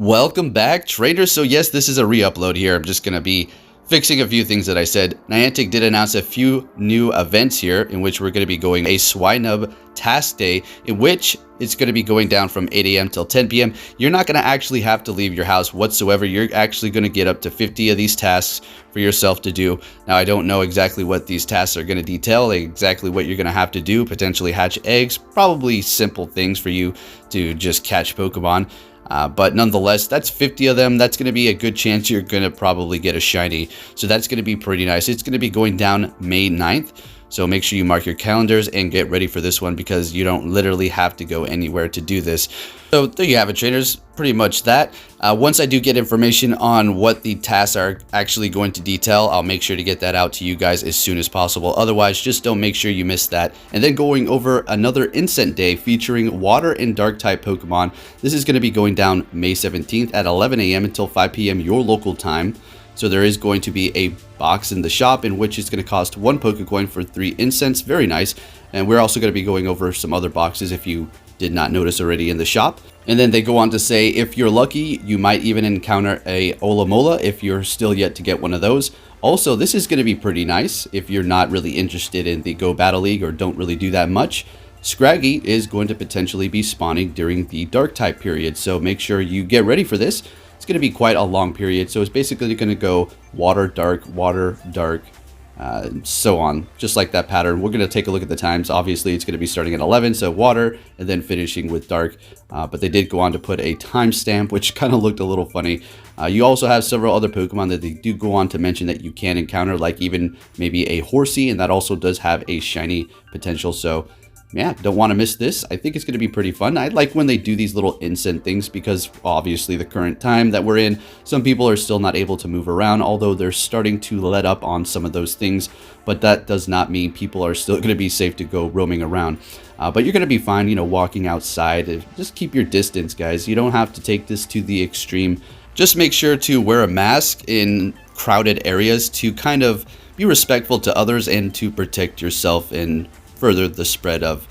Welcome back, traders. So yes, this is a re-upload here. I'm just going to be fixing a few things that I said. Niantic did announce a few new events here in which we're going to be going a Swinub task day, in which it's going to be going down from 8 a.m. till 10 p.m. You're not going to actually have to leave your house whatsoever. You're actually going to get up to 50 of these tasks for yourself to do. Now, I don't know exactly what these tasks are going to detail, exactly what you're going to have to do, potentially hatch eggs, probably simple things for you to just catch Pokemon. But nonetheless, that's 50 of them. That's going to be a good chance you're going to probably get a shiny. So that's going to be pretty nice. It's going to be going down May 9th. So make sure you mark your calendars and get ready for this one because you don't literally have to go anywhere to do this. So there you have it, traders. Pretty much that. Once I do get information on what the tasks are actually going to detail, I'll make sure to get that out to you guys as soon as possible. Otherwise, just don't make sure you miss that. And then going over another Incense day featuring water and dark type Pokemon. This is going to be going down May 17th at 11 a.m. until 5 p.m. your local time. So there is going to be a box in the shop in which it's going to cost 1 Pokécoin for 3 Incense. Very nice. And we're also going to be going over some other boxes if you did not notice already in the shop. And then they go on to say, if you're lucky, you might even encounter a Olamola if you're still yet to get one of those. Also, this is going to be pretty nice if you're not really interested in the Go Battle League or don't really do that much. Scraggy is going to potentially be spawning during the dark type period. So make sure you get ready for this. It's going to be quite a long period. So it's basically going to go water, dark, so on, just like that pattern. We're going to take a look at the times. Obviously, it's going to be starting at 11, so water, and then finishing with dark. But they did go on to put a timestamp, which kind of looked a little funny. You also have several other Pokemon that they do go on to mention that you can encounter, like even maybe a Horsey, and that also does have a shiny potential. So yeah, don't want to miss this. I think it's going to be pretty fun. I like when they do these little instant things because obviously the current time that we're in, some people are still not able to move around, although they're starting to let up on some of those things. But that does not mean people are still going to be safe to go roaming around. But you're going to be fine, you know, walking outside. Just keep your distance, guys. You don't have to take this to the extreme. Just make sure to wear a mask in crowded areas to kind of be respectful to others and to protect yourself and further the spread of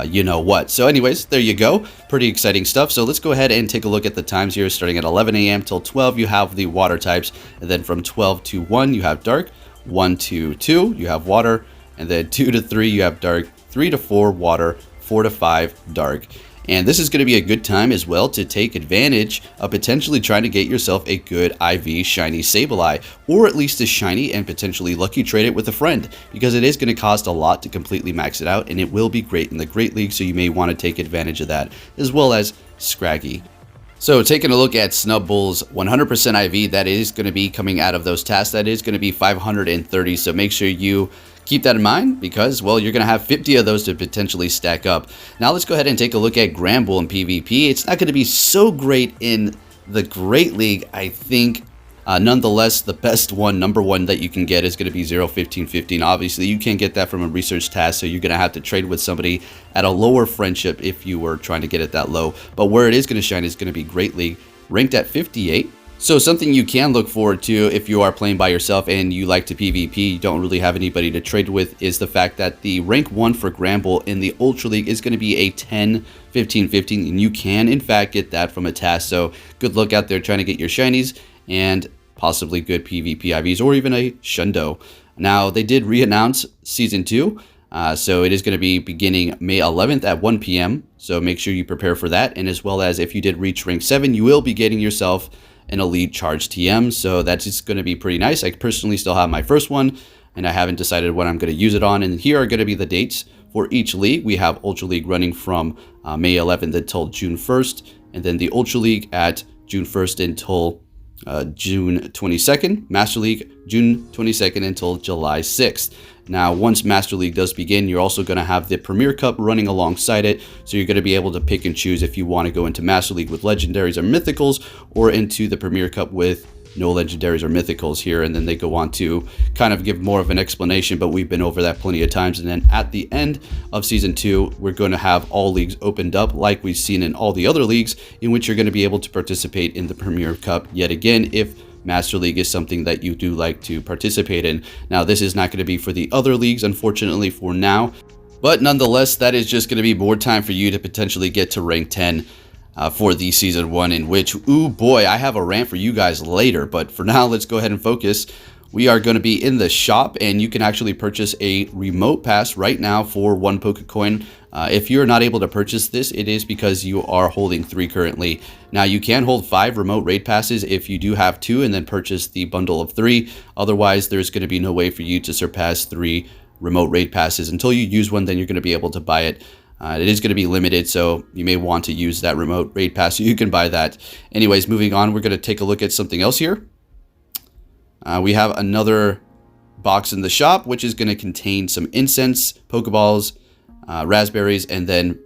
you know what. So anyways, there you go. Pretty exciting stuff. So let's go ahead and take a look at the times here. Starting at 11 a.m. till 12, you have the water types. And then from 12 to 1, you have dark. 1 to 2, you have water. And then 2 to 3, you have dark. 3 to 4, water. 4 to 5, dark. And this is going to be a good time as well to take advantage of potentially trying to get yourself a good IV shiny Sableye, or at least a shiny and potentially lucky trade it with a friend, because it is going to cost a lot to completely max it out, and it will be great in the Great League, so you may want to take advantage of that, as well as Scraggy. So taking a look at Snubbull's 100% IV, that is going to be coming out of those tasks, that is going to be 530, so make sure you keep that in mind because, well, you're going to have 50 of those to potentially stack up. Now let's go ahead and take a look at Granville in PvP. It's not going to be so great in the Great League, I think. Nonetheless, the best one, number one that you can get is going to be 0-15-15. Obviously, you can't get that from a research task, so you're going to have to trade with somebody at a lower friendship if you were trying to get it that low. But where it is going to shine is going to be Great League, ranked at 58. So something you can look forward to if you are playing by yourself and you like to PvP, you don't really have anybody to trade with, is the fact that the rank 1 for Granville in the Ultra League is going to be a 10-15-15, and you can in fact get that from a task. So good luck out there trying to get your shinies and possibly good PvP IVs or even a Shundo. Now they did re-announce Season 2. So it is going to be beginning May 11th at 1 p.m. So make sure you prepare for that. And as well as if you did reach rank 7, you will be getting yourself an Elite Charge TM. So that's just going to be pretty nice. I personally still have my first one and I haven't decided what I'm going to use it on. And here are going to be the dates for each league. We have Ultra League running from May 11th until June 1st. And then the Ultra League at June 1st until June 22nd, Master League June 22nd until July 6th. Now, once Master League does begin, you're also going to have the Premier Cup running alongside it, so you're going to be able to pick and choose if you want to go into Master League with Legendaries or Mythicals, or into the Premier Cup with no Legendaries or Mythicals here, and then they go on to kind of give more of an explanation, but we've been over that plenty of times. And then at the end of Season 2, we're going to have all leagues opened up like we've seen in all the other leagues, in which you're going to be able to participate in the Premier Cup yet again if Master League is something that you do like to participate in. Now, this is not going to be for the other leagues, unfortunately, for now, but nonetheless, that is just going to be more time for you to potentially get to rank 10. for the Season 1, in which, ooh boy, I have a rant for you guys later. But for now, let's go ahead and focus. We are going to be in the shop, and you can actually purchase a remote pass right now for 1 Pokécoin. If you're not able to purchase this, it is because you are holding 3 currently. Now, you can hold 5 remote raid passes if you do have 2 and then purchase the bundle of 3. Otherwise, there's going to be no way for you to surpass 3 remote raid passes. Until you use one, then you're going to be able to buy it. It is going to be limited, so you may want to use that remote raid pass so you can buy that. Anyways, moving on, we're going to take a look at something else here. We have another box in the shop, which is going to contain some incense, Pokeballs, raspberries, and then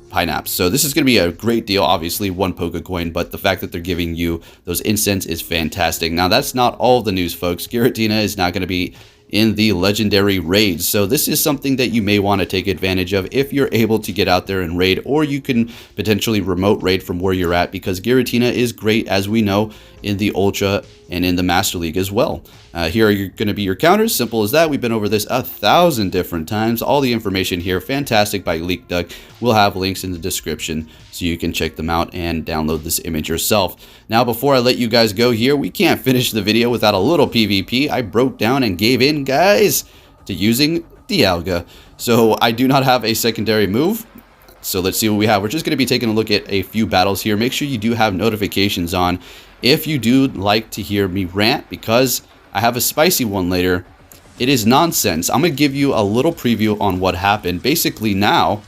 pineapples. So this is going to be a great deal, obviously 1 Pokecoin, but the fact that they're giving you those incense is fantastic. Now, that's not all the news, folks. Giratina is not going to be in the legendary raids, so this is something that you may want to take advantage of if you're able to get out there and raid, or you can potentially remote raid from where you're at, because Giratina is great, as we know, in the Ultra and in the Master League as well. Here are going to be your counters, simple as that. We've been over this 1,000 different times. All the information here, fantastic by Leak Duck. We'll have links in the description so you can check them out and download this image yourself. Now, before I let you guys go here, we can't finish the video without a little PvP. I broke down and gave in, guys, to using Dialga. So I do not have a secondary move. So let's see what we have. We're just going to be taking a look at a few battles here. Make sure you do have notifications on if you do like to hear me rant, because I have a spicy one later. It is nonsense. I'm going to give you a little preview on what happened. Basically now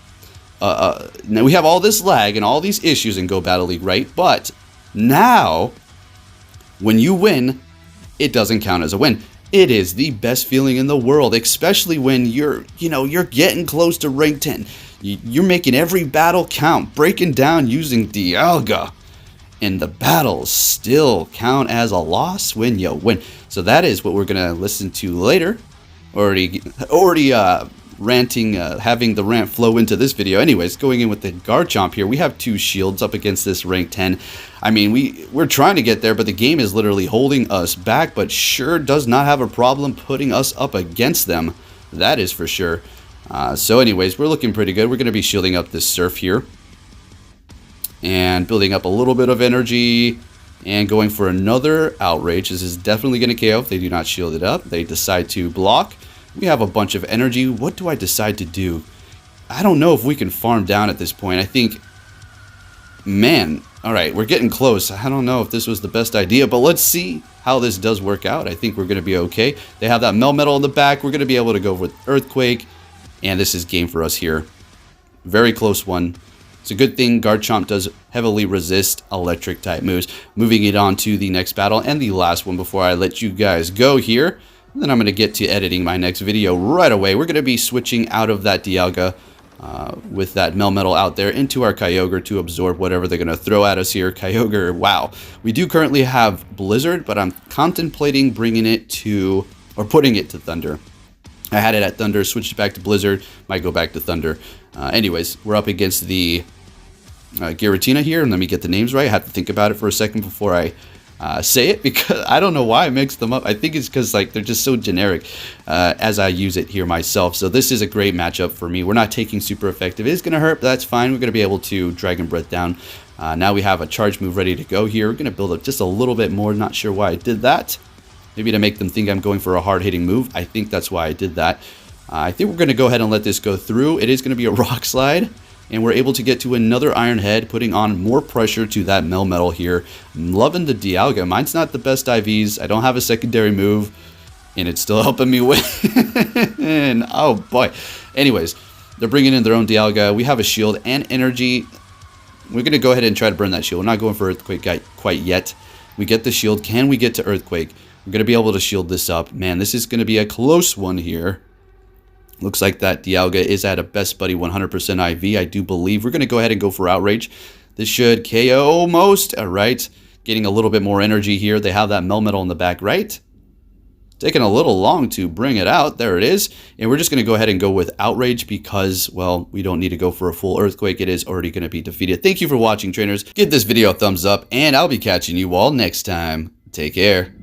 we have all this lag and all these issues in Go Battle League, right? But now when you win, it doesn't count as a win. It is the best feeling in the world, especially when you're getting close to rank 10. You're making every battle count, breaking down using Dialga, and the battles still count as a loss when you win. So that is what we're gonna listen to later. Already ranting, having the rant flow into this video. Anyways, going in with the Garchomp here, we have 2 shields up against this rank 10. I mean, we're trying to get there, but the game is literally holding us back, but sure does not have a problem putting us up against them. That is for sure. So anyways, we're looking pretty good. We're going to be shielding up this Surf here and building up a little bit of energy and going for another Outrage. This is definitely going to KO if they do not shield it up. They decide to block. We have a bunch of energy. What do I decide to do? I don't know if we can farm down at this point. I think, man, all right, we're getting close. I don't know if this was the best idea, but let's see how this does work out. I think we're going to be okay. They have that Melmetal in the back. We're going to be able to go with Earthquake, and this is game for us here. Very close one. It's a good thing Garchomp does heavily resist electric type moves. Moving it on to the next battle and the last one before I let you guys go here. And then I'm going to get to editing my next video right away. We're going to be switching out of that Dialga with that Melmetal out there into our Kyogre to absorb whatever they're going to throw at us here. Kyogre, wow. We do currently have Blizzard, but I'm contemplating bringing it to, or putting it to Thunder. I had it at Thunder, switched it back to Blizzard, might go back to Thunder. Anyways, we're up against the Giratina here, and let me get the names right. I have to think about it for a second before I say it, because I don't know why I mixed them up. I think it's because like they're just so generic as I use it here myself. So this is a great matchup for me. We're not taking super effective. It is going to hurt, but that's fine. We're going to be able to Dragon Breath down. Now we have a charge move ready to go here. We're going to build up just a little bit more. Not sure why I did that. Maybe to make them think I'm going for a hard-hitting move. I think that's why I did that. I think we're going to go ahead and let this go through. It is going to be a Rock Slide. And we're able to get to another Iron Head, putting on more pressure to that Melmetal here. I'm loving the Dialga. Mine's not the best IVs. I don't have a secondary move, and it's still helping me win. Oh, boy. Anyways, they're bringing in their own Dialga. We have a shield and energy. We're going to go ahead and try to burn that shield. We're not going for Earthquake quite yet. We get the shield. Can we get to Earthquake? We're going to be able to shield this up. Man, this is going to be a close one here. Looks like that Dialga is at a best buddy 100% IV, I do believe. We're going to go ahead and go for Outrage. This should KO most. All right. Getting a little bit more energy here. They have that Melmetal in the back, right? Taking a little long to bring it out. There it is. And we're just going to go ahead and go with Outrage because, well, we don't need to go for a full Earthquake. It is already going to be defeated. Thank you for watching, trainers. Give this video a thumbs up, and I'll be catching you all next time. Take care.